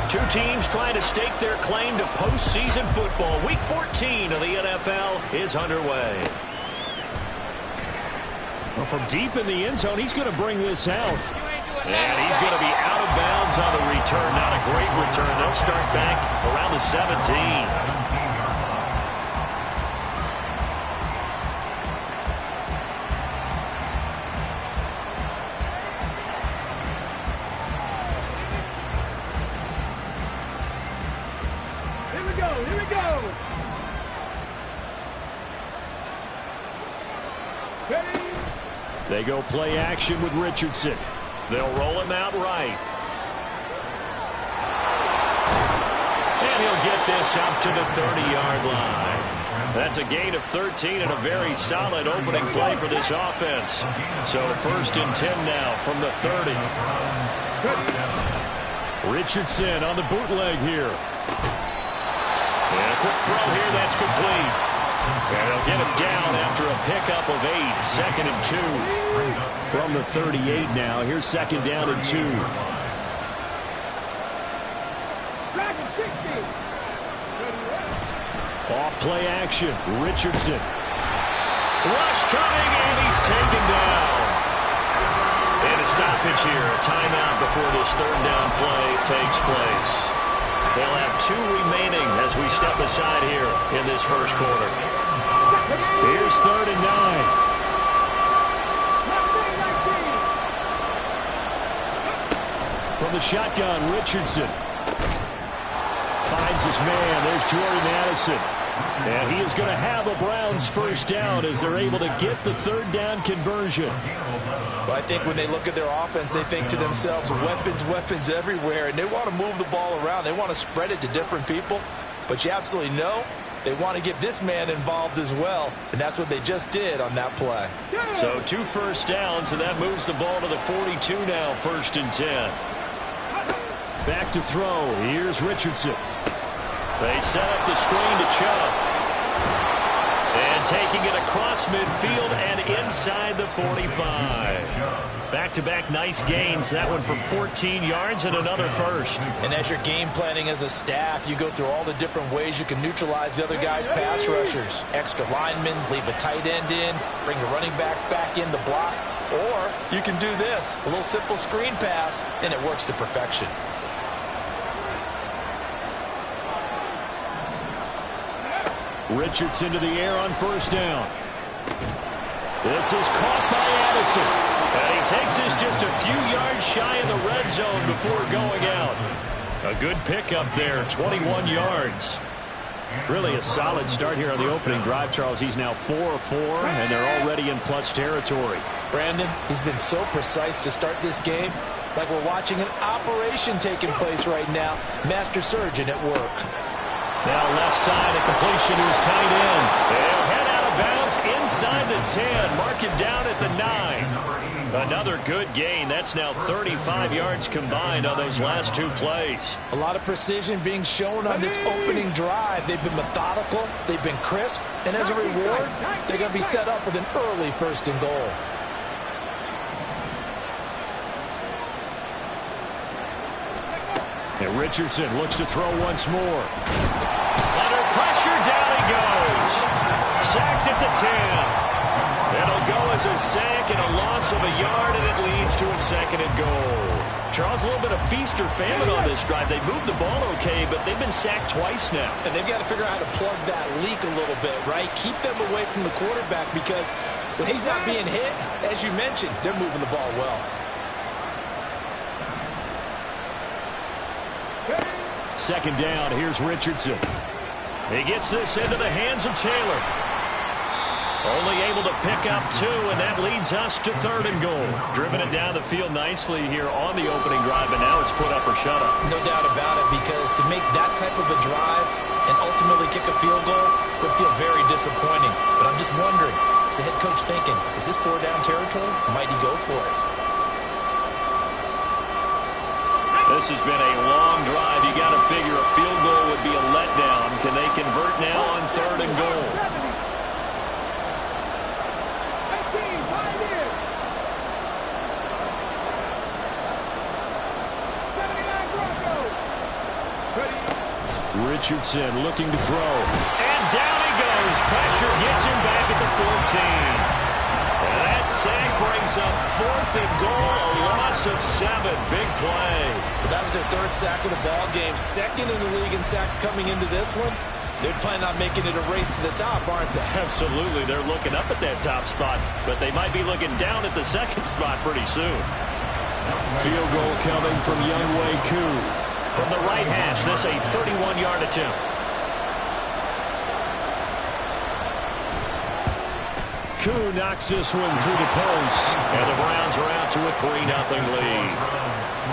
Two teams trying to stake their claim to postseason football. Week 14 of the NFL is underway. Well, from deep in the end zone, he's going to bring this out. And he's going to be out of bounds on the return. Not a great return. They'll start back around the 17. They go play action with Richardson. They'll roll him out right. And he'll get this up to the 30-yard line. That's a gain of 13 and a very solid opening play for this offense. So 1st and 10 now from the 30. Richardson on the bootleg here. And a quick throw here that's complete. And they'll get him down after a pickup of 8. 2nd and 2. From the 38 now. Here's 2nd down and 2. Off play action. Richardson. Rush coming, and he's taken down. And a stoppage here. A timeout before this 3rd down play takes place. They'll have 2 remaining as we step aside here in this 1st quarter. Here's 3rd and 9. From the shotgun, Richardson finds his man. There's Jordan Addison. And he is going to have a Browns 1st down as they're able to get the 3rd down conversion. Well, I think when they look at their offense, they think to themselves, weapons, weapons everywhere, and they want to move the ball around. They want to spread it to different people, but you absolutely know they want to get this man involved as well, and that's what they just did on that play. So 2 first downs, and that moves the ball to the 42 now, 1st and 10. Back to throw. Here's Richardson. They set up the screen to Chubb. And taking it across midfield and inside the 45. Back-to-back nice gains. That one for 14 yards and another 1st. And as you're game planning as a staff, you go through all the different ways you can neutralize the other guy's pass rushers. Extra linemen, leave a tight end in, bring the running backs back in to block. Or you can do this, a little simple screen pass, and it works to perfection. Richardson to the air on 1st down. This is caught by Addison. And he takes this just a few yards shy of the red zone before going out. A good pickup there, 21 yards. Really a solid start here on the opening drive, Charles. He's now 4 of 4, and they're already in plus territory. Brandon, he's been so precise to start this game, like we're watching an operation taking place right now. Master surgeon at work. Now left side, a completion to his tight end. They'll head out of bounds inside the 10. Mark it down at the 9. Another good gain. That's now 35 yards combined on those last 2 plays. A lot of precision being shown on this opening drive. They've been methodical, they've been crisp, and as a reward, they're going to be set up with an early 1st and goal. And Richardson looks to throw once more. Under pressure, down he goes. Sacked at the 10. It'll go as a sack and a loss of a yard, and it leads to a 2nd and goal. Charles, a little bit of feast or famine on this drive. They moved the ball okay, but they've been sacked twice now. And they've got to figure out how to plug that leak a little bit, right? Keep them away from the quarterback because when he's not being hit, as you mentioned, they're moving the ball well. 2nd down. Here's Richardson. He gets this into the hands of Taylor. Only able to pick up 2, and that leads us to 3rd and goal. Driven it down the field nicely here on the opening drive, and now it's put up or shut up. No doubt about it, because to make that type of a drive and ultimately kick a field goal would feel very disappointing. But I'm just wondering, is the head coach thinking, is this 4-down territory, or might he go for it? This has been a long drive. You got to figure a field goal would be a letdown. Can they convert now on 3rd and goal? Richardson looking to throw. And down he goes. Pressure gets him back at the 14. And that sack brings up 4th and goal, a loss of 7. Big play. That was their 3rd sack of the ball game. 2nd in the league in sacks coming into this one. They're planning on making it a race to the top, aren't they? Absolutely. They're looking up at that top spot, but they might be looking down at the 2nd spot pretty soon. Field goal coming from Younghoe Koo. From the right hash, this a 31-yard attempt. Koo knocks this one through the post, and the Browns are out to a 3-0 lead.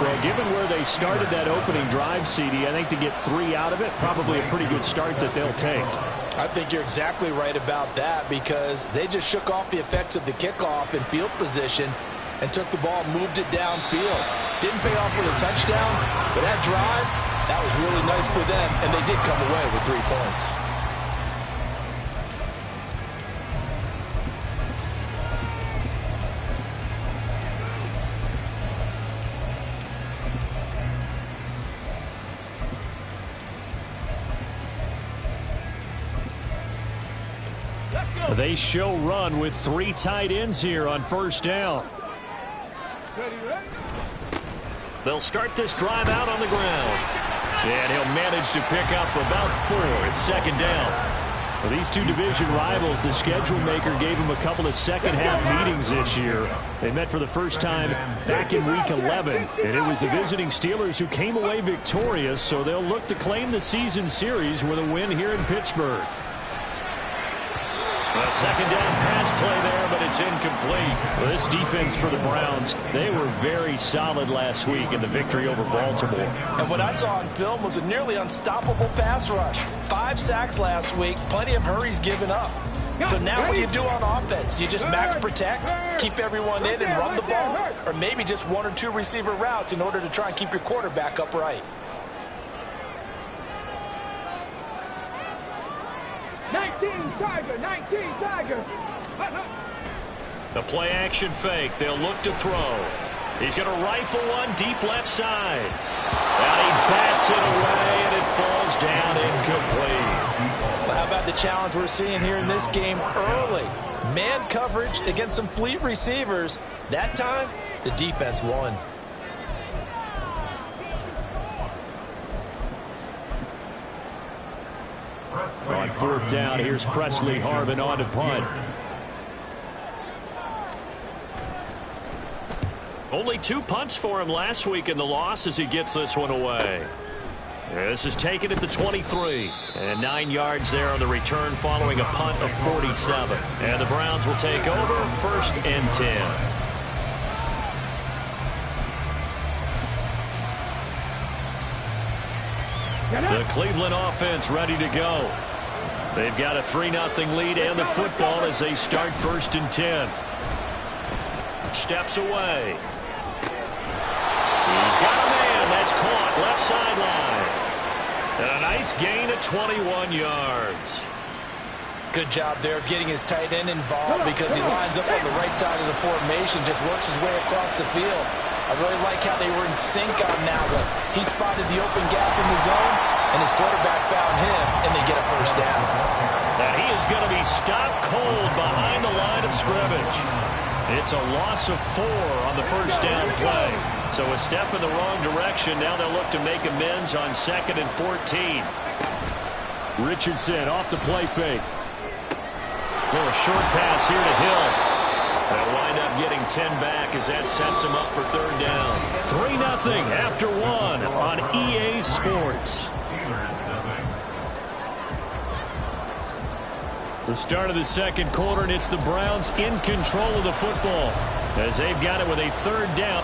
Well, given where they started that opening drive, CD, I think to get 3 out of it, probably a pretty good start that they'll take. I think you're exactly right about that because they just shook off the effects of the kickoff in field position and took the ball, moved it downfield. Didn't pay off with a touchdown, but that drive, that was really nice for them, and they did come away with 3 points. They show run with 3 tight ends here on 1st down. They'll start this drive out on the ground. And he'll manage to pick up about 4 at 2nd down. Well, these 2 division rivals, the schedule maker gave them a couple of second-half meetings this year. They met for the first time back in Week 11, and it was the visiting Steelers who came away victorious, so they'll look to claim the season series with a win here in Pittsburgh. A 2nd down pass play there, but it's incomplete. Well, this defense for the Browns, they were very solid last week in the victory over Baltimore. And what I saw on film was a nearly unstoppable pass rush. 5 sacks last week, plenty of hurries given up. So now what do you do on offense? You just max protect, keep everyone in and run the ball? Or maybe just 1 or 2 receiver routes in order to try and keep your quarterback upright? 19 Tiger. The play action fake. They'll look to throw. He's going to rifle one deep left side. And he bats it away, and it falls down incomplete. Well, how about the challenge we're seeing here in this game early? Man coverage against some fleet receivers. That time, the defense won. On 4th down, here's Presley Harvin on to punt. Only 2 punts for him last week in the loss as he gets this one away. This is taken at the 23. And 9 yards there on the return following a punt of 47. And the Browns will take over 1st and 10. The Cleveland offense ready to go. They've got a 3-0 lead and the football as they start 1st and 10. Steps away. He's got a man. That's caught left sideline. And a nice gain of 21 yards. Good job there of getting his tight end involved because he lines up on the right side of the formation, just works his way across the field. I really like how they were in sync on that one. He spotted the open gap in the zone, and his quarterback found him, and they get a 1st down. And he is going to be stopped cold behind the line of scrimmage. It's a loss of 4 on the 1st down play. So a step in the wrong direction. Now they'll look to make amends on 2nd and 14. Richardson off the play fake. Well, a short pass here to Hill. They'll wind up getting 10 back as that sets him up for 3rd down. 3-0 after 1 on EA Sports. The start of the 2nd quarter, and it's the Browns in control of the football as they've got it with a 3rd down.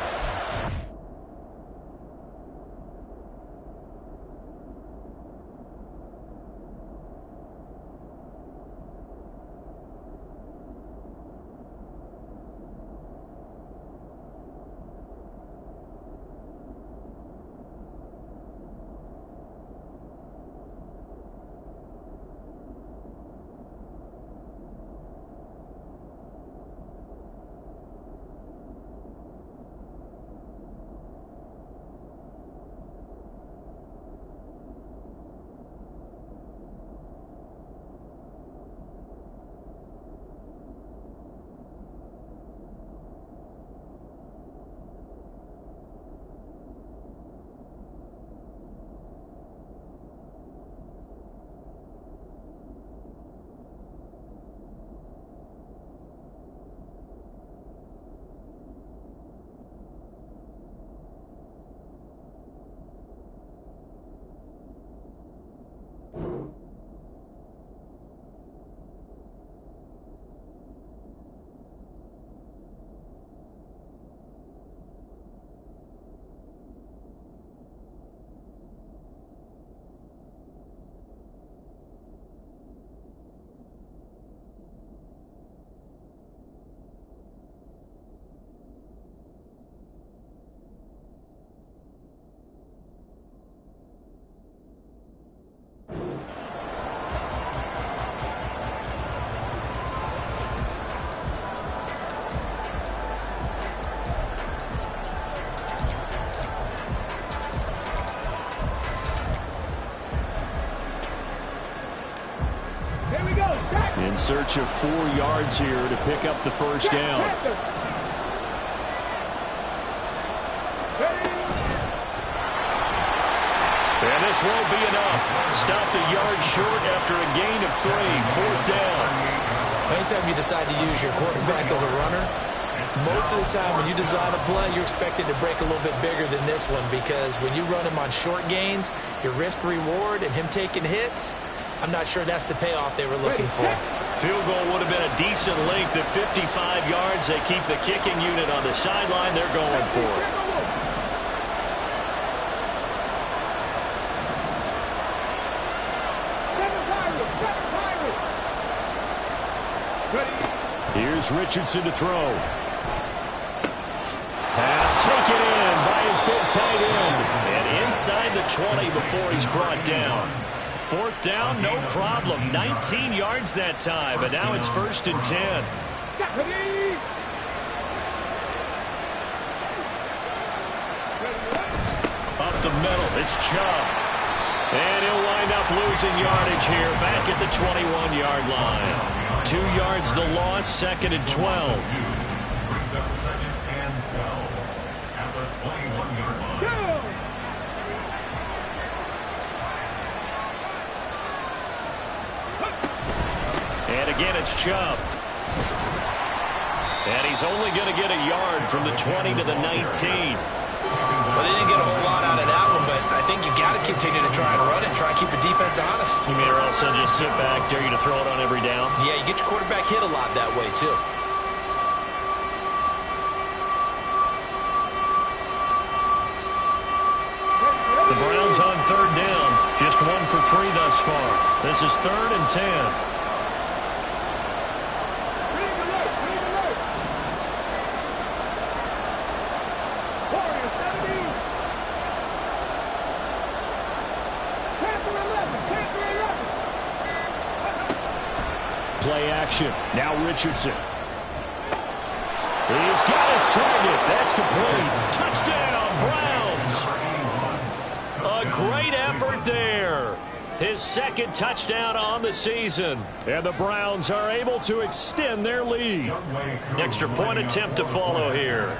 search of 4 yards here to pick up the first down. And this won't be enough. Stopped a yard short after a gain of 3. 4th down. Anytime you decide to use your quarterback as a runner, most of the time when you design a play, you're expected to break a little bit bigger than this one, because when you run him on short gains, your risk-reward and him taking hits, I'm not sure that's the payoff they were looking for. Field goal would have been a decent length at 55 yards. They keep the kicking unit on the sideline. They're going for it. Here's Richardson to throw. Pass taken in by his big tight end. And inside the 20 before he's brought down. 4th down, no problem. 19 yards that time, and now it's 1st and 10. Up the middle, it's Chubb. And he'll wind up losing yardage here back at the 21-yard line. 2 yards the loss, 2nd and 12. And again, it's Chubb. And he's only going to get a yard from the 20 to the 19. Well, they didn't get a whole lot out of that one, but I think you got to continue to try and run and try and keep the defense honest. You mean or else they'll just sit back, dare you to throw it on every down? Yeah, you get your quarterback hit a lot that way, too. The Browns on 3rd down. Just 1 for 3 thus far. This is 3rd and 10. Play action. Now Richardson. He's got his target. That's complete. Touchdown, Browns. A great effort there. His 2nd touchdown on the season. And the Browns are able to extend their lead. Extra point attempt to follow here.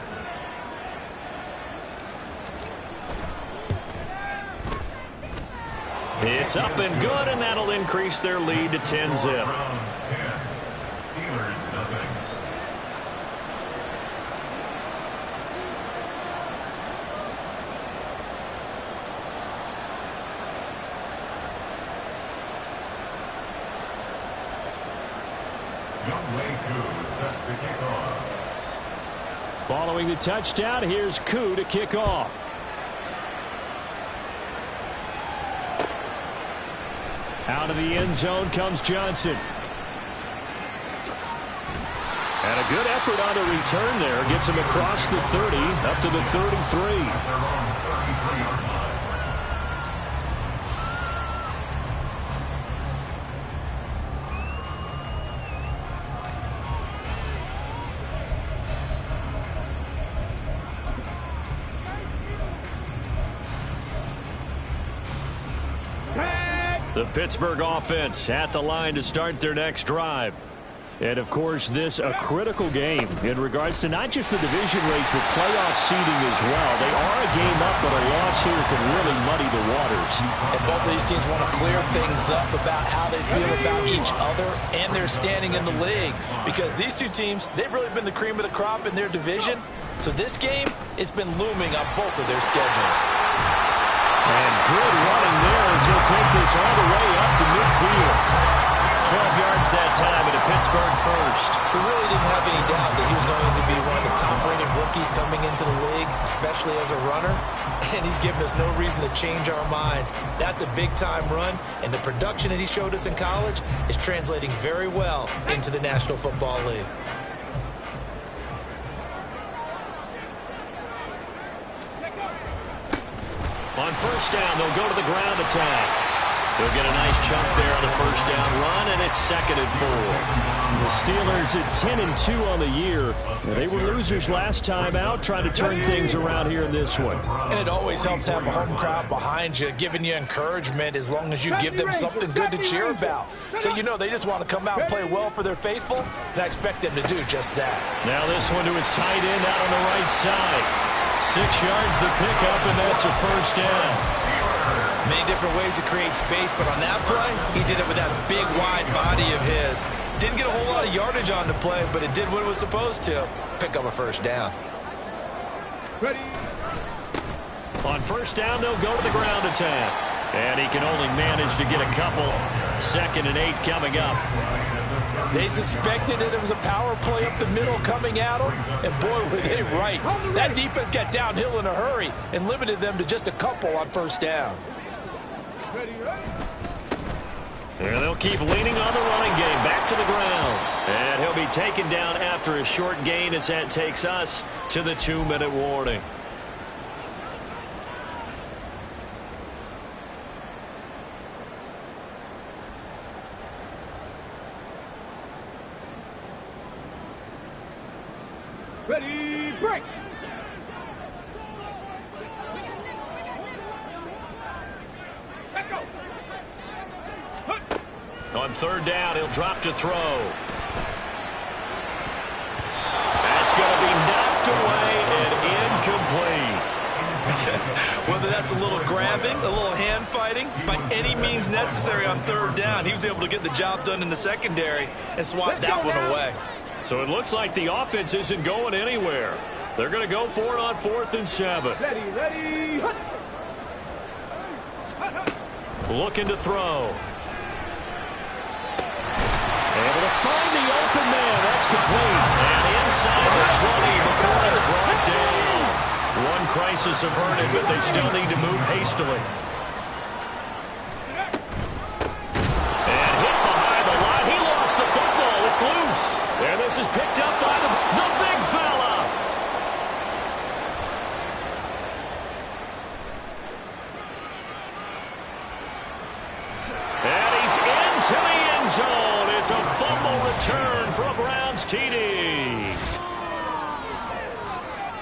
It's up and good, and that'll increase their lead to 10-zip. Following the touchdown, here's Koo to kick off. Out of the end zone comes Johnson. And a good effort on the return there. Gets him across the 30, up to the 33. The Pittsburgh offense at the line to start their next drive. And, of course, this a critical game in regards to not just the division race, but playoff seeding as well. They are a game up, but a loss here can really muddy the waters. And both of these teams want to clear things up about how they feel about each other and their standing in the league. Because these two teams, they've really been the cream of the crop in their division. So this game, it's been looming on both of their schedules. And good running there as he'll take this all the way up to midfield. 12 yards that time at a Pittsburgh first. We really didn't have any doubt that he was going to be one of the top-rated rookies coming into the league, especially as a runner. And he's given us no reason to change our minds. That's a big-time run, and the production that he showed us in college is translating very well into the National Football League. On first down, they'll go to the ground attack. They'll get a nice chunk there on the first down run, and it's 2nd and 4. The Steelers at 10-2 on the year. They were losers last time out, trying to turn things around here in this one. And it always helps to have a home crowd behind you, giving you encouragement as long as you give them something good to cheer about. So you know they just want to come out and play well for their faithful, and I expect them to do just that. Now this one to his tight end out on the right side. 6 yards the pickup, and that's a first down. Many different ways to create space, but on that play, he did it with that big, wide body of his. Didn't get a whole lot of yardage on the play, but it did what it was supposed to. Pick up a first down. Ready. On first down, they'll go to the ground attack. And he can only manage to get a couple. 2nd and 8 coming up. They suspected that it was a power play up the middle coming at them, and boy, were they right. That defense got downhill in a hurry and limited them to just a couple on first down. And they'll keep leaning on the running game. Back to the ground. And he'll be taken down after a short gain as that takes us to the 2-minute warning. Ready, break. Let go. On third down, he'll drop to throw. That's going to be knocked away and incomplete. Whether that's a little grabbing, a little hand fighting, by any means necessary on third down, he was able to get the job done in the secondary and swat that one away. So it looks like the offense isn't going anywhere. They're going to go for it on 4th and 7. Ready. Looking to throw. Able to find the open man. That's complete. And inside the 20 before it's brought down. One crisis averted, but they still need to move hastily. And hit behind the line. He lost the football. It's loose. And this is picked up by the big fella. And he's into the end zone. It's a fumble return for a Browns TD.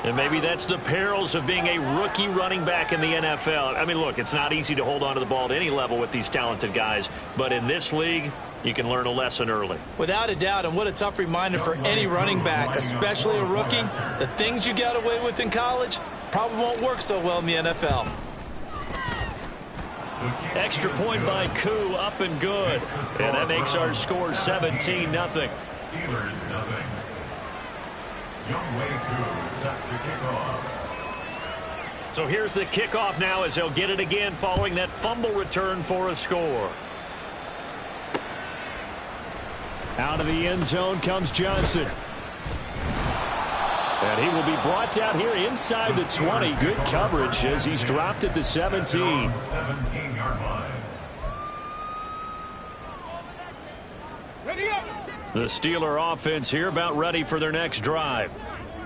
And maybe that's the perils of being a rookie running back in the NFL. I mean, look, it's not easy to hold on to the ball at any level with these talented guys. But in this league, you can learn a lesson early. Without a doubt, and what a tough reminder for any running back, especially a rookie. The things you got away with in college probably won't work so well in the NFL. Extra point by Koo, up and good. And that makes our score 17-0. Steelers 0. Younghoe Koo set to kick off. So here's the kickoff now as they'll get it again following that fumble return for a score. Out of the end zone comes Johnson. And he will be brought down here inside the 20. Good coverage as he's dropped at the 17. 17-yard line. Ready up. The Steeler offense here about ready for their next drive.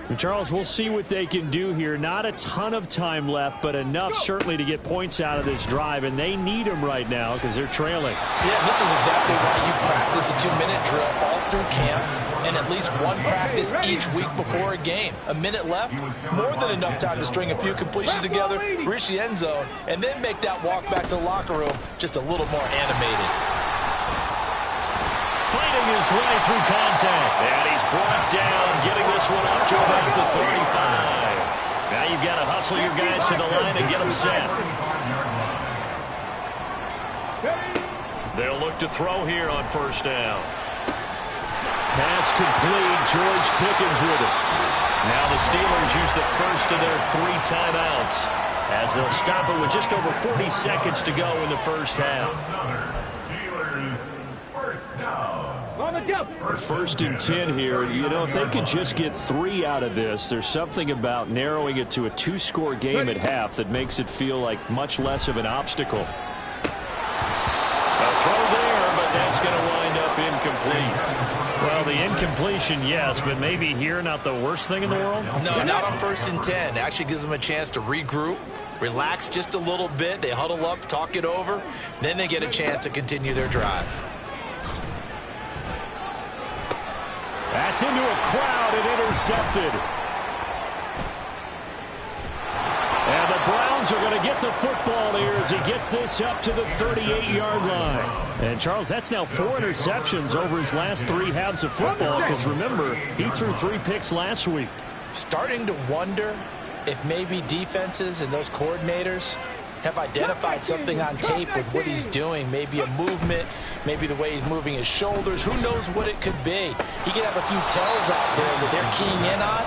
And Charles, we'll see what they can do here. Not a ton of time left, but enough certainly to get points out of this drive. And they need them right now because they're trailing. Yeah, this is exactly why you practice a 2-minute drill all through camp and at least one practice each week before a game. A minute left, more than enough time to string a few completions together, reach the end zone, and then make that walk back to the locker room just a little more animated. Fighting his way through contact. And he's brought down, getting this one up to about the 35. Now you've got to hustle your guys to the line and get them set. They'll look to throw here on first down. Pass complete. George Pickens with it. Now the Steelers use the first of their 3 timeouts as they'll stop it with just over 40 seconds to go in the first half. Steelers first down. On the jump. 1st and 10 here. You know, if they could just get 3 out of this, there's something about narrowing it to a 2-score game at half that makes it feel like much less of an obstacle. A throw there, but that's going to wind up incomplete. Well, the incompletion, yes, but maybe here not the worst thing in the world? No, not on 1st and 10. Actually gives them a chance to regroup, Relax just a little bit. They huddle up, talk it over. Then they get a chance to continue their drive. That's into a crowd and intercepted. And the Browns are going to get the football here as he gets this up to the 38-yard line. And, Charles, that's now 4 interceptions over his last 3 halves of football because, remember, he threw 3 picks last week. Starting to wonder if maybe defenses and those coordinators have identified something on tape with what he's doing. Maybe a movement, maybe the way he's moving his shoulders. Who knows what it could be? He could have a few tells out there that they're keying in on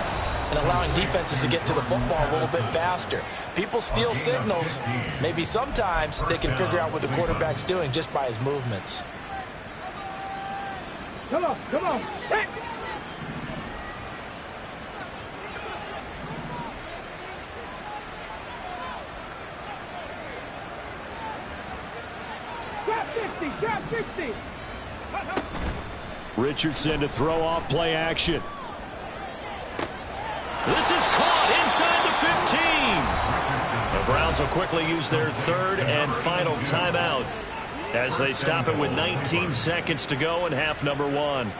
and allowing defenses to get to the football a little bit faster. People steal signals. Maybe sometimes they can figure out what the quarterback's doing just by his movements. Come on, come on. Hey. Drop 50. Richardson to throw off play action. This is caught inside the 15. The Browns will quickly use their 3rd and final timeout as they stop it with 19 seconds to go in half number 1.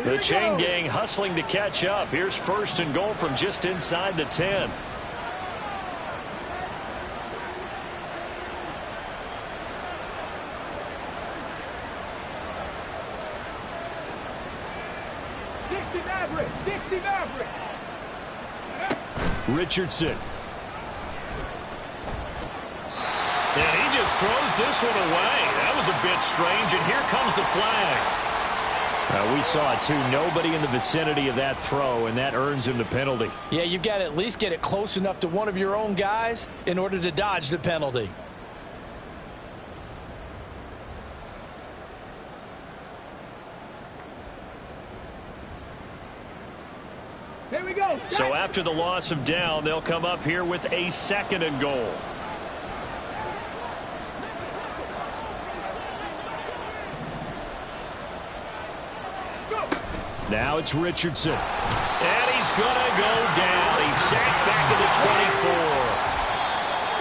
The chain gang hustling to catch up. Here's 1st and goal from just inside the 10. Dixie Maverick. Richardson. And he just throws this one away. That was a bit strange, and here comes the flag. We saw it, too. Nobody in the vicinity of that throw, and that earns him the penalty. Yeah, you've got to at least get it close enough to one of your own guys in order to dodge the penalty. Here we go. So after the loss of down, they'll come up here with a 2nd and goal. Now it's Richardson. And he's going to go down. He's sacked back to the 24.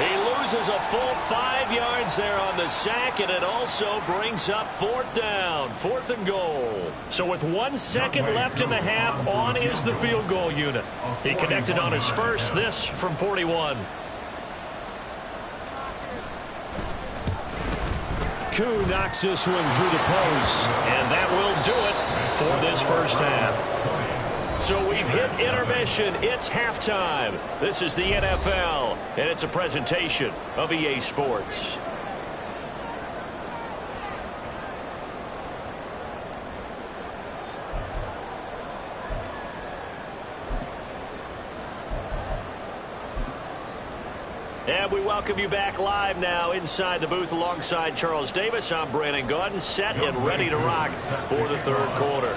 He loses a full 5 yards there on the sack, and it also brings up 4th down, 4th and goal. So with 1 second left in the half, on is the field goal unit. He connected on his first, this from 41. Koo knocks this one through the post, and that will do it for this first half. So we've hit intermission. It's halftime. This is the NFL, and it's a presentation of EA Sports. And we welcome you back live now inside the booth alongside Charles Davis. I'm Brandon Gaudin, set and ready to rock for the 3rd quarter.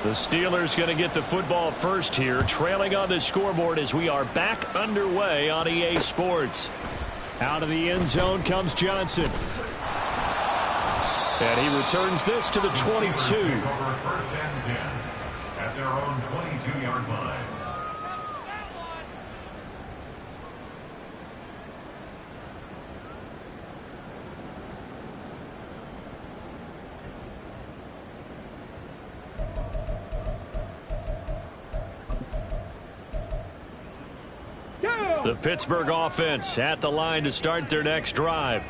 The Steelers going to get the football first here, trailing on the scoreboard as we are back underway on EA Sports. Out of the end zone comes Johnson. And he returns this to the 22. 1st and 10 at their own 22-yard line. The Pittsburgh offense at the line to start their next drive.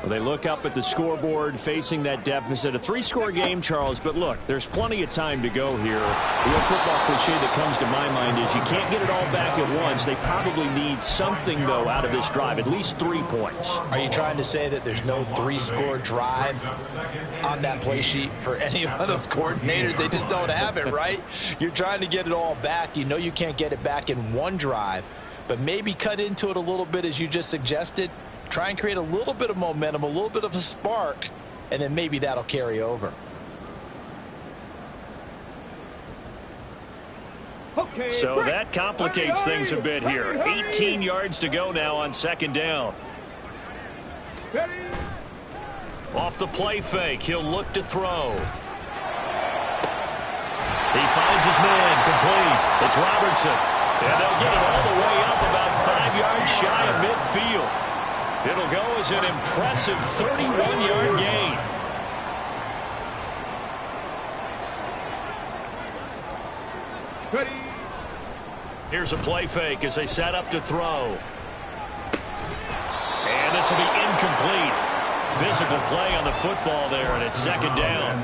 Well, they look up at the scoreboard facing that deficit. A 3-score game, Charles, but look, there's plenty of time to go here. The real football cliche that comes to my mind is you can't get it all back at once. They probably need something, though, out of this drive, at least 3 points. Are you trying to say that there's no 3-score drive on that play sheet for any of those coordinators? They just don't have it, right? You're trying to get it all back. You know you can't get it back in one drive, but maybe cut into it a little bit as you just suggested. Try and create a little bit of momentum, a little bit of a spark, and then maybe that'll carry over. Hook So that complicates things a bit here. 18 yards to go now on second down. Off the play fake, he'll look to throw. He finds his man, complete. It's Robertson. And they'll get it all the way up about 5 yards shy of midfield. It'll go as an impressive 31-yard gain. Here's a play fake as they set up to throw. And this will be incomplete. Physical play on the football there, and it's second down.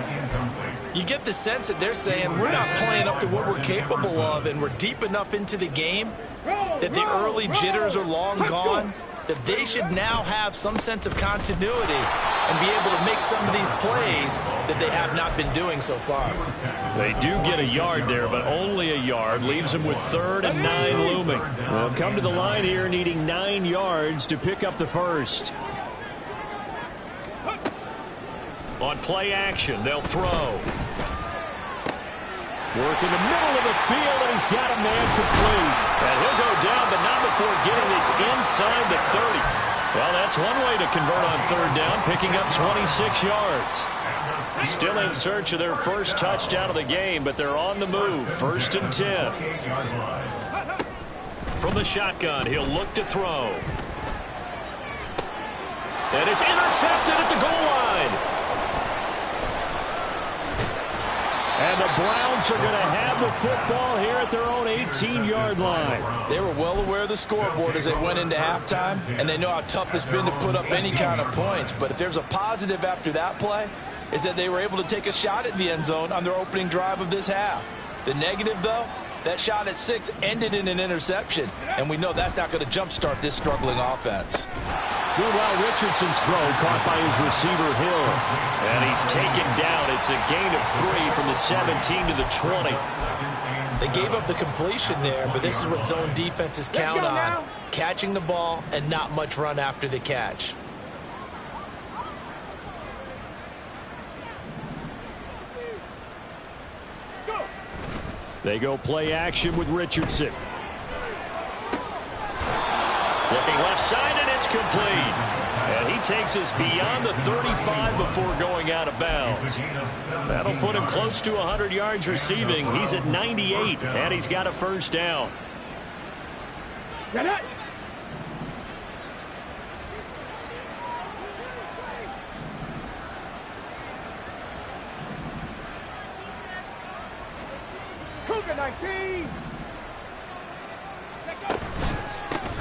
You get the sense that they're saying we're not playing up to what we're capable of, and we're deep enough into the game that the early jitters are long gone, that they should now have some sense of continuity and be able to make some of these plays that they have not been doing so far. They do get a yard there, but only a yard. Leaves them with 3rd and 9 looming. They'll come to the line here needing 9 yards to pick up the first. On play action, they'll throw. Work in the middle of the field, and he's got a man complete. And he'll go down, but not before getting this inside the 30. Well, that's one way to convert on third down, picking up 26 yards. Still in search of their first touchdown of the game, but they're on the move. 1st and 10. From the shotgun, he'll look to throw. And it's intercepted at the goal line. And the Browns are going to have the football here at their own 18-yard line. They were well aware of the scoreboard as they went into halftime, and they know how tough it's been to put up any kind of points. But if there's a positive after that play, is that they were able to take a shot at the end zone on their opening drive of this half. The negative, though, that shot at 6 ended in an interception, and we know that's not going to jumpstart this struggling offense. Meanwhile, Richardson's throw caught by his receiver, Hill. And he's taken down. It's a gain of 3 from the 17 to the 20. They gave up the completion there, but this is what zone defenses count on. Catching the ball and not much run after the catch. They go play action with Richardson. Looking left side, and it's complete. And he takes us beyond the 35 before going out of bounds. That'll put him close to 100 yards receiving. He's at 98, and he's got a first down. Get it. Cougar 19.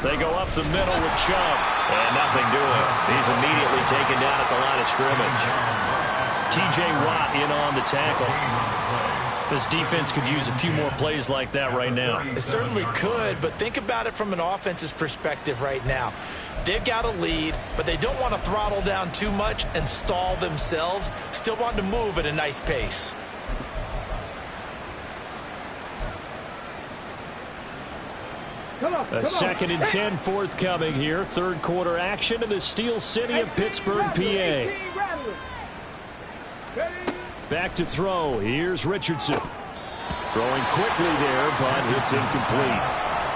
They go up the middle with Chubb. And nothing doing. He's immediately taken down at the line of scrimmage. T.J. Watt in on the tackle. This defense could use a few more plays like that right now. It certainly could, but think about it from an offense's perspective right now. They've got a lead, but they don't want to throttle down too much and stall themselves. Still want to move at a nice pace. A 2nd and 10 forthcoming here. Third quarter action in the Steel City of Pittsburgh, PA. Back to throw. Here's Richardson. Throwing quickly there, but it's incomplete.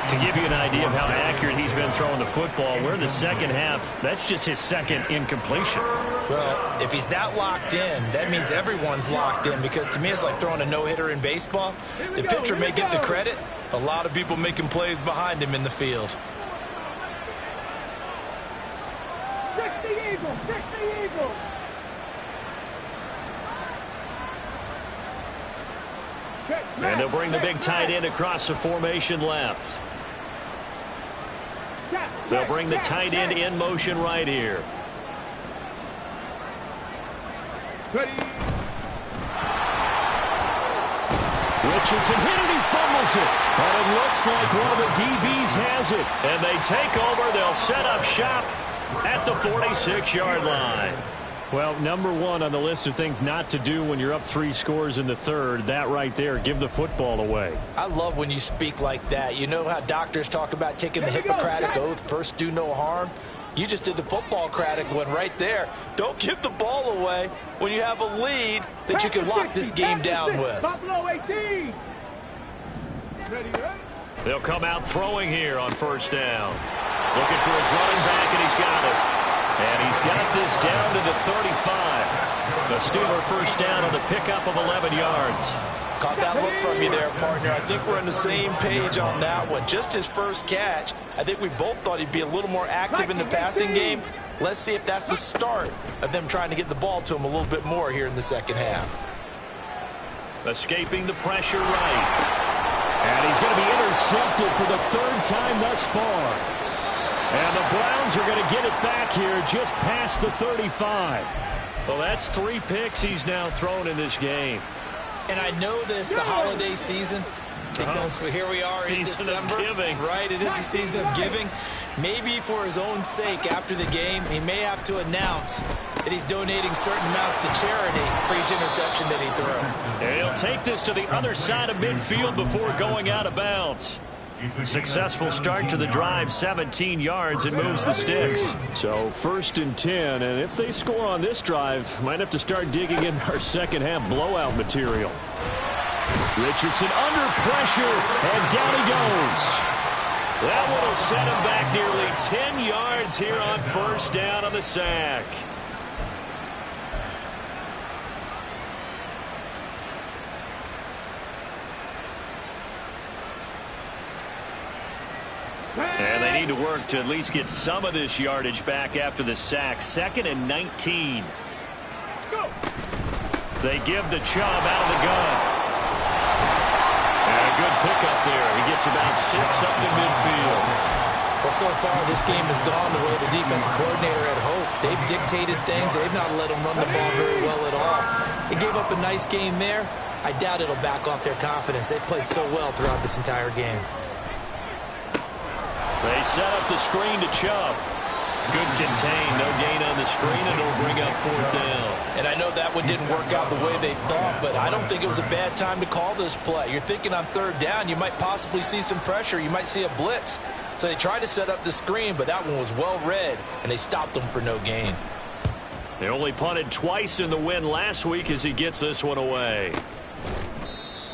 To give you an idea of how accurate he's been throwing the football, we're in the second half. That's just his 2nd incompletion. Well, if he's that locked in, that means everyone's locked in, because to me it's like throwing a no-hitter in baseball. The pitcher may get the credit. A lot of people making plays behind him in the field. 60 Eagles, 60 Eagles. And they'll bring the big tight end across the formation left. They'll bring the tight end in motion right here. Richardson hit it, he fumbles it. And it looks like one of the DBs has it. And they take over. They'll set up shop at the 46-yard line. Well, number one on the list of things not to do when you're up 3 scores in the third, that right there, give the football away. I love when you speak like that. You know how doctors talk about taking the Hippocratic Oath, first do no harm? You just did the football-cratic one right there. Don't give the ball away when you have a lead that you can lock this game down with. Buffalo 18. They'll come out throwing here on first down. Looking for his running back, and he's got it. And he's got this down to the 35. The Steeler first down on the pickup of 11 yards. Caught that look from you there, partner. I think we're on the same page on that one. Just his first catch. I think we both thought he'd be a little more active in the passing game. Let's see if that's the start of them trying to get the ball to him a little bit more here in the second half. Escaping the pressure right. And he's going to be intercepted for the third time thus far. And the Browns are going to get it back here just past the 35. Well, that's 3 picks he's now thrown in this game. And I know this, the holiday season, because here we are in December. Right, it is the season of giving. Maybe for his own sake after the game, he may have to announce that he's donating certain amounts to charity for each interception that he threw. And he'll take this to the other side of midfield before going out of bounds. Successful start to the drive, 17 yards, and moves the sticks. So 1st and 10, and if they score on this drive, might have to start digging in our second half blowout material. Richardson under pressure, and down he goes. That one will set him back nearly 10 yards here on first down on the sack. And they need to work to at least get some of this yardage back after the sack. 2nd and 19. They give the Chubb out of the gun. And a good pickup there. He gets about 6 up to midfield. Well, so far this game has gone the way the defensive coordinator had hoped. They've dictated things. They've not let him run the ball very well at all. They gave up a nice game there. I doubt it'll back off their confidence. They've played so well throughout this entire game. They set up the screen to Chubb. Good contain, no gain on the screen, and it'll bring up 4th down. And I know that one didn't work out the way they thought, but I don't think it was a bad time to call this play. You're thinking on 3rd down, you might possibly see some pressure. You might see a blitz. So they tried to set up the screen, but that one was well read, and they stopped them for no gain. They only punted twice in the win last week as he gets this one away.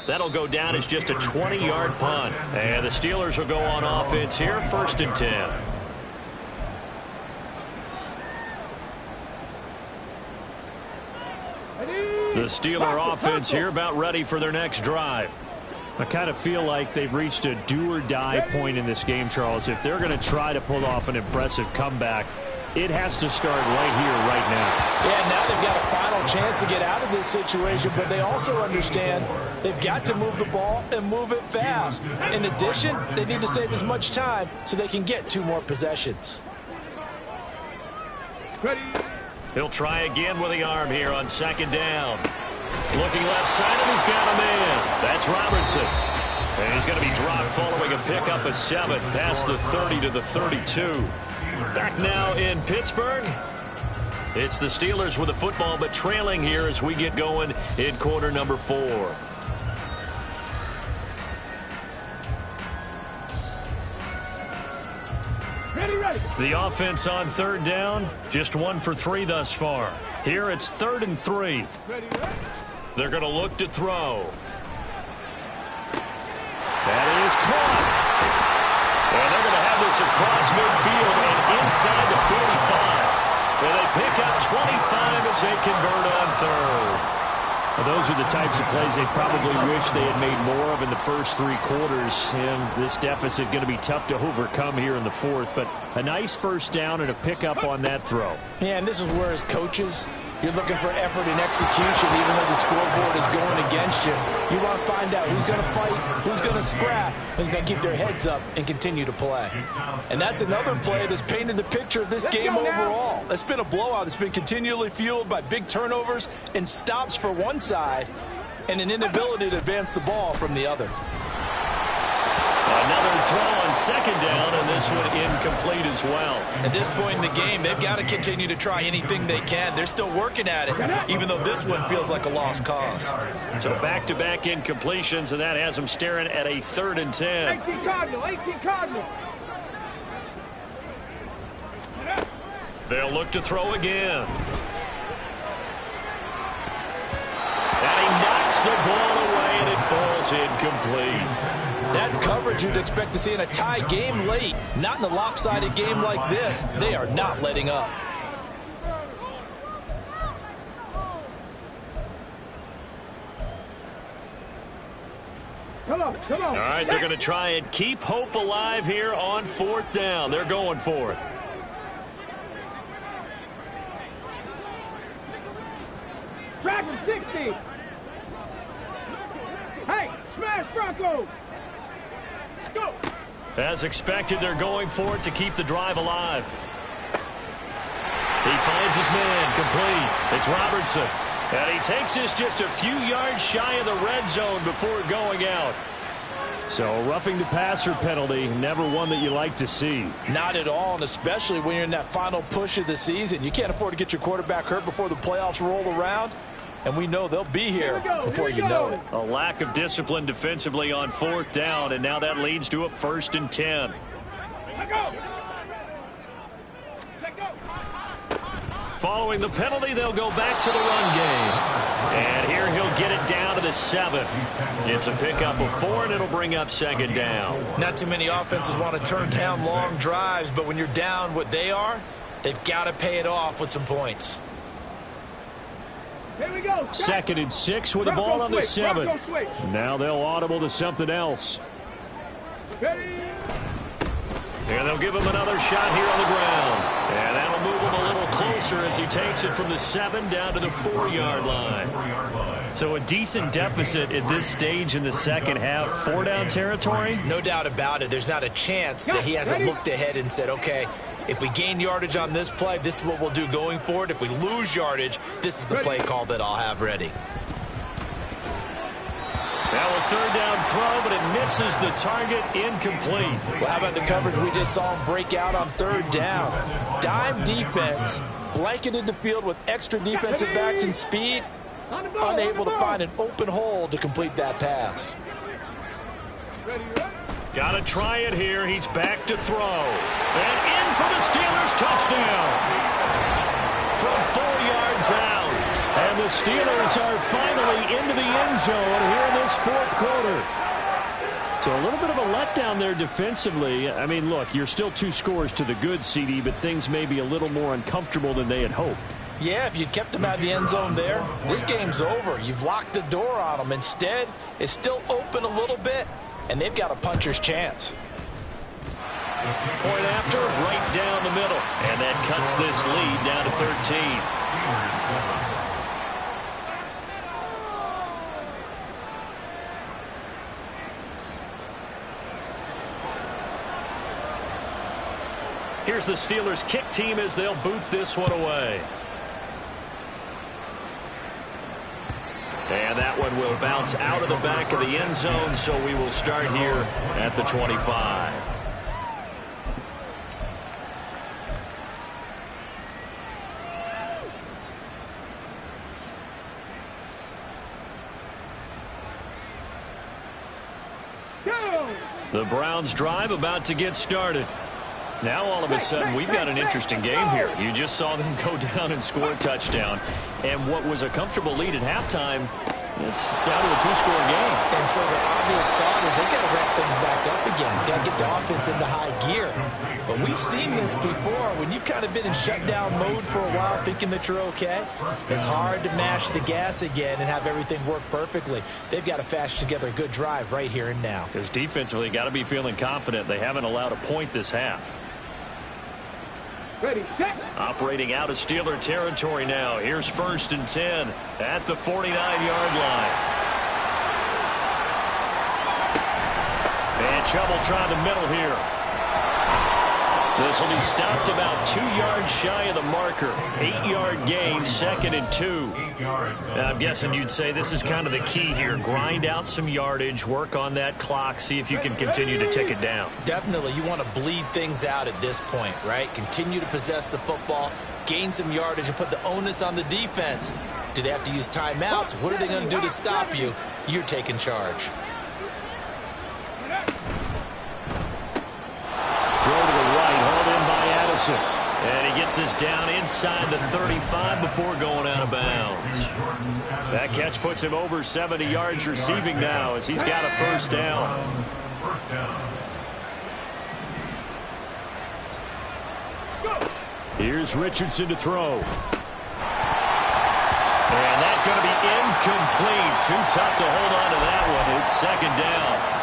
That'll go down as just a 20-yard punt. And the Steelers will go on offense here, 1st and 10. The Steeler offense here about ready for their next drive. I kind of feel like they've reached a do-or-die point in this game, Charles. If they're going to try to pull off an impressive comeback, it has to start right here, right now. Yeah, now they've got a final chance to get out of this situation, but they also understand they've got to move the ball and move it fast. In addition, they need to save as much time so they can get 2 more possessions. He'll try again with the arm here on 2nd down. Looking left side, and he's got a man. That's Robertson. And he's going to be dropped following a pickup of 7 past the 30 to the 32. Back now in Pittsburgh. It's the Steelers with the football, but trailing here as we get going in quarter number 4. Ready. The offense on 3rd down, just 1 for 3 thus far. Here it's 3rd and 3. They're going to look to throw. That is caught. And they're going to have this across midfield and inside the 45. And they pick up 25 as they convert on 3rd. Well, those are the types of plays they probably wish they had made more of in the first 3 quarters. And this deficit going to be tough to overcome here in the 4th. But a nice first down and a pickup on that throw. Yeah, and this is where as coaches, you're looking for effort and execution, even though the scoreboard is going against you. You want to find out who's going to fight, who's going to scrap, who's going to keep their heads up and continue to play. And that's another play that's painted the picture of this game overall. It's been a blowout. It's been continually fueled by big turnovers and stops for one side and an inability to advance the ball from the other. Another throw on 2nd down, and this one incomplete as well. At this point in the game, they've got to continue to try anything they can. They're still working at it, even though this one feels like a lost cause. So back-to-back incompletions, and that has them staring at a 3rd and 10. 18 Cardinal. They'll look to throw again. And he knocks the ball away, and it falls incomplete. That's coverage you'd expect to see in a tie game late. Not in a lopsided game like this. They are not letting up. Come on, come on. All right, they're going to try and keep hope alive here on 4th down. They're going for it. Driving 60. Hey, smash Bronco. Go. As expected, they're going for it to keep the drive alive. He finds his man complete. It's Robertson. And he takes this just a few yards shy of the red zone before going out. So a roughing the passer penalty, never one that you like to see. Not at all, and especially when you're in that final push of the season. You can't afford to get your quarterback hurt before the playoffs roll around. And we know they'll be here before you know it. A lack of discipline defensively on 4th down, and now that leads to a 1st and 10. Let go. Following the penalty, they'll go back to the run game. And here he'll get it down to the 7. It's a pickup of 4, and it'll bring up 2nd down. Not too many offenses want to turn down long drives, but when you're down what they are, they've got to pay it off with some points. Here we go. 2nd and 6 with the ball on the 7. Now they'll audible to something else. Ready. And they'll give him another shot here on the ground. And that'll move him a little closer as he takes it from the 7 down to the 4-yard line. So a decent deficit at this stage in the second half. 4-down territory? No doubt about it. There's not a chance that he hasn't looked ahead and said, okay, if we gain yardage on this play, this is what we'll do going forward. If we lose yardage, this is the play call that I'll have ready. Now a 3rd down throw, but it misses the target, incomplete. Well, how about the coverage we just saw him break out on 3rd down? Dime defense, blanketed the field with extra defensive backs and speed, unable to find an open hole to complete that pass. Got to try it here. He's back to throw. And in for the Steelers, touchdown. From 4 yards out. And the Steelers are finally into the end zone here in this 4th quarter. So a little bit of a letdown there defensively. I mean, look, you're still 2 scores to the good, CD, but things may be a little more uncomfortable than they had hoped. Yeah, if you'd kept them out of the end zone there, this game's over. You've locked the door on them. Instead, it's still open a little bit, and they've got a puncher's chance. Point after, right down the middle. And that cuts this lead down to 13. Here's the Steelers kick team as they'll boot this one away. And that one will bounce out of the back of the end zone, so we will start here at the 25. The Browns drive about to get started. Now all of a sudden we've got an interesting game here. You just saw them go down and score a touchdown. And what was a comfortable lead at halftime, it's down to a 2-score game. And so the obvious thought is they got to ramp things back up again. Got to get the offense into high gear. But we've seen this before. When you've kind of been in shutdown mode for a while thinking that you're okay, it's hard to mash the gas again and have everything work perfectly. They've got to fashion together a good drive right here and now. Because defensively, got to be feeling confident. They haven't allowed a point this half. Ready, set. Operating out of Steeler territory now. Here's 1st and 10 at the 49-yard line. And Chubb will try the middle here. This will be stopped about 2 yards shy of the marker. 8-yard gain, 2nd and 2. I'm guessing you'd say this is kind of the key here. Grind out some yardage, work on that clock, see if you can continue to tick it down. Definitely, you want to bleed things out at this point, right? Continue to possess the football, gain some yardage, and put the onus on the defense. Do they have to use timeouts? What are they going to do to stop you? You're taking charge. Throw to the right, hauled in by Addison. And he gets this down inside the 35 before going out of bounds. That catch puts him over 70 yards receiving now as he's got a 1st down. first down. Here's Richardson to throw. And that's going to be incomplete. Too tough to hold on to that one. It's second down.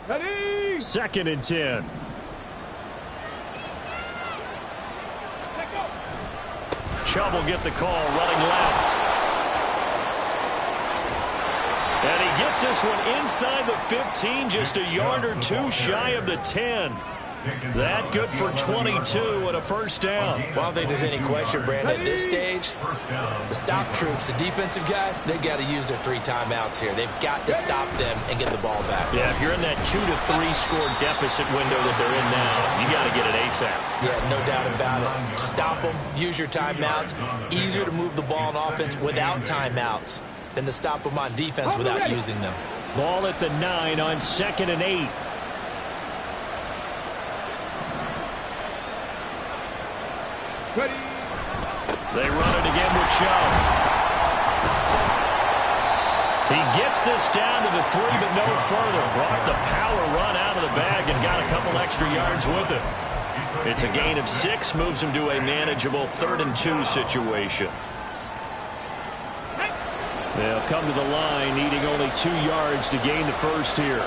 Ready? Second and 10. Chubb will get the call, running left. And he gets this one inside the 15, just a yard or two shy of the 10. That good for 22 and a first down. Well, I don't think there's any question, Brandon. At this stage, the stop troops, the defensive guys, they got to use their 3 timeouts here. They've got to stop them and get the ball back. Yeah, if you're in that 2 to 3 score deficit window that they're in now, you got to get it ASAP. Yeah, no doubt about it. Stop them, use your timeouts. Easier to move the ball on offense without timeouts than to stop them on defense without using them. Ball at the 9 on 2nd and 8. Ready? They run it again with Chubb. He gets this down to the 3, but no further. Brought the power run out of the bag and got a couple extra yards with it. It's a gain of 6, moves him to a manageable 3rd and 2 situation. They'll come to the line, needing only 2 yards to gain the first here.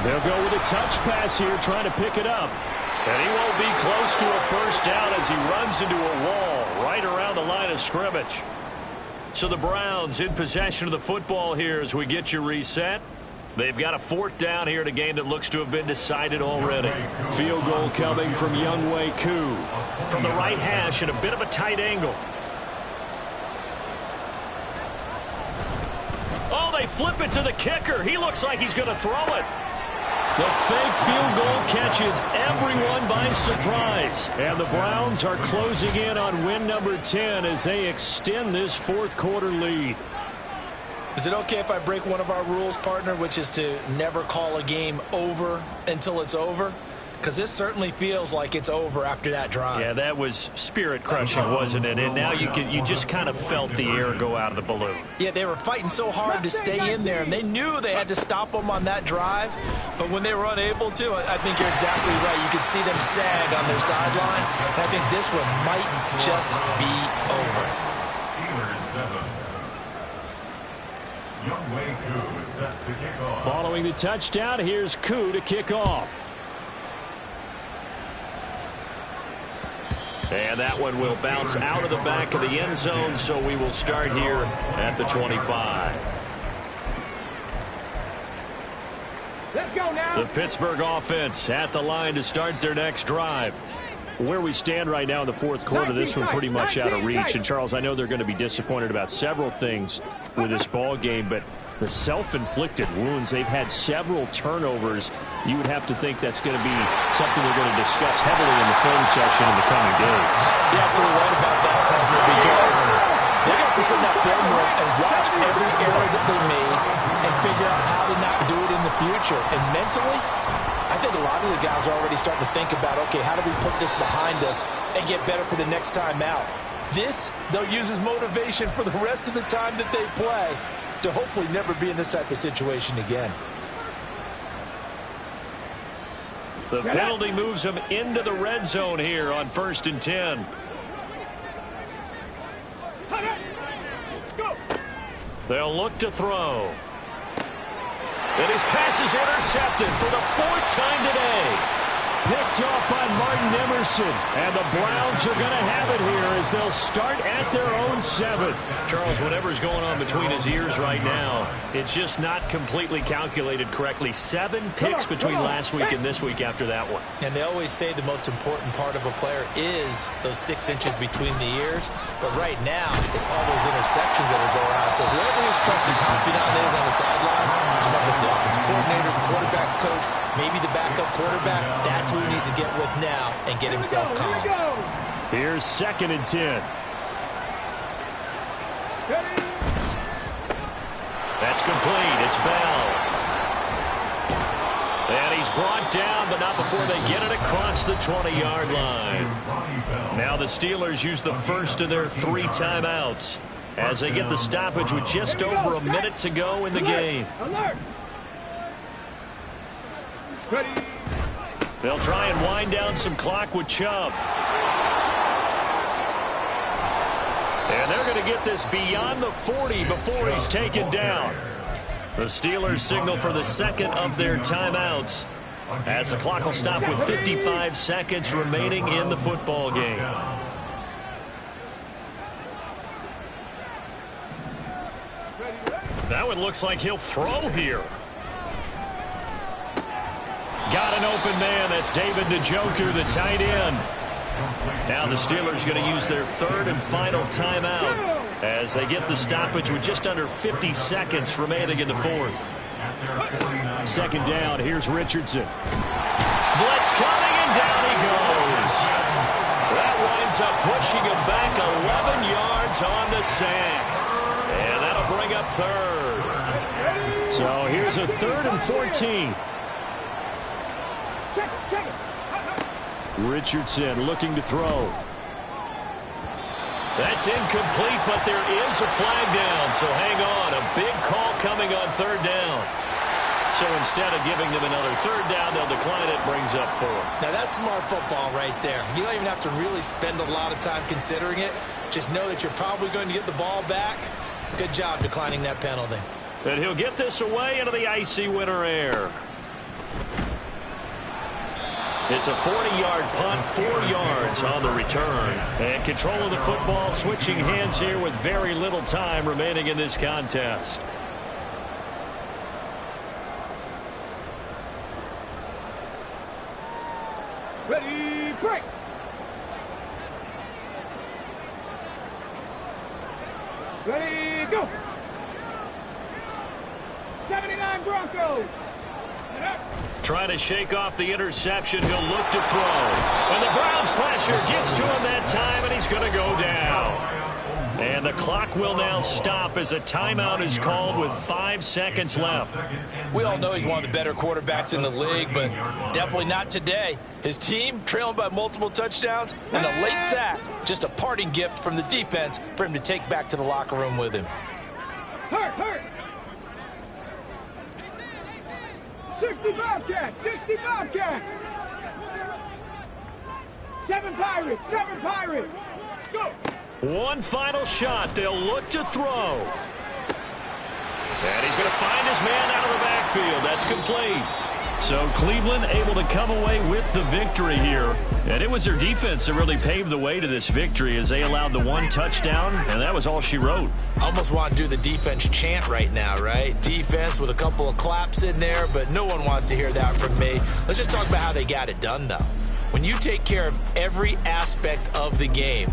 They'll go with a touch pass here, trying to pick it up. And he won't be close to a first down as he runs into a wall right around the line of scrimmage. So the Browns in possession of the football here as we get you reset. They've got a 4th down here in a game that looks to have been decided already. Field goal coming from Younghoe Koo from the right hash at a bit of a tight angle. Oh, they flip it to the kicker. He looks like he's going to throw it. The fake field goal catches everyone by surprise. And the Browns are closing in on win number 10 as they extend this 4th quarter lead. Is it okay if I break one of our rules, partner, which is to never call a game over until it's over? Because this certainly feels like it's over after that drive. Yeah, that was spirit-crushing, wasn't it? And now you just kind of felt the air go out of the balloon. Yeah, they were fighting so hard to stay in there, and they knew they had to stop them on that drive. But when they were unable to, I think you're exactly right. You could see them sag on their sideline. And I think this one might just be over. Steelers 7. Younghoe Koo is set to kick off. Following the touchdown, here's Koo to kick off. And that one will bounce out of the back of the end zone, so we will start here at the 25. Let's go now. The Pittsburgh offense at the line to start their next drive. Where we stand right now in the 4th quarter, this one pretty much out of reach. And, Charles, I know they're going to be disappointed about several things with this ball game, but the self-inflicted wounds, they've had several turnovers. You would have to think that's going to be something they're going to discuss heavily in the film session in the coming days. You're absolutely right about that, partner, because they're going to have to sit in that film room and watch every error that they made and figure out how to not do it in the future. And mentally, I think a lot of the guys are already starting to think about, okay, how do we put this behind us and get better for the next time out? This, they'll use as motivation for the rest of the time that they play to hopefully never be in this type of situation again. The penalty moves them into the red zone here on 1st and 10. Let's go. They'll look to throw. And his pass is intercepted for the 4th time today. picked off by Martin Emerson. And the Browns are going to have it here as they'll start at their own 7. Charles, whatever's going on between his ears right now, it's just not completely calculated correctly. 7 picks between last week and this week after that one. And they always say the most important part of a player is those 6 inches between the ears. But right now, it's all those interceptions that are going on. So whoever his trusted confidant is on the sidelines, whether it's the offensive coordinator, the quarterback's coach, maybe the backup quarterback, that's who he needs to get with now and get himself calm. Here's 2nd and 10. That's complete. It's Bell. And he's brought down, but not before they get it across the 20-yard line. Now the Steelers use the first of their 3 timeouts as they get the stoppage with just over a minute to go in the game. They'll try and wind down some clock with Chubb. And they're going to get this beyond the 40 before he's taken down. The Steelers signal for the second of their timeouts as the clock will stop with 55 seconds remaining in the football game. That one looks like he'll throw here. Got an open man. That's David Njoku, the tight end. Now the Steelers going to use their 3rd and final timeout as they get the stoppage with just under 50 seconds remaining in the 4th. 2nd down. Here's Richardson. Blitz coming, and down he goes. That winds up pushing him back 11 yards on the sack. And that'll bring up 3rd. So here's a 3rd and 14. Richardson looking to throw. That's incomplete, but there is a flag down, so hang on. A big call coming on 3rd down. So instead of giving them another 3rd down, they'll decline it. Brings up 4. Now that's smart football right there. You don't even have to really spend a lot of time considering it. Just know that you're probably going to get the ball back. Good job declining that penalty. And he'll get this away into the icy winter air. It's a 40-yard punt, 4 yards on the return. And control of the football switching hands here with very little time remaining in this contest. Ready, break. Ready, go. 79 Broncos. Trying to shake off the interception. He'll look to throw. And the Browns pressure gets to him that time, and he's going to go down. And the clock will now stop as a timeout is called with 5 seconds left. We all know he's one of the better quarterbacks in the league, but definitely not today. His team trailing by multiple touchdowns and a late sack. Just a parting gift from the defense for him to take back to the locker room with him. Hurt. 60 Bobcats, 60 Bobcats. 7 Pirates. Go. One final shot. They'll look to throw. And he's going to find his man out of the backfield. That's complete. So Cleveland able to come away with the victory here. And it was their defense that really paved the way to this victory as they allowed the 1 touchdown, and that was all she wrote. Almost want to do the defense chant right now, right? Defense with a couple of claps in there, but no one wants to hear that from me. Let's just talk about how they got it done, though. When you take care of every aspect of the game,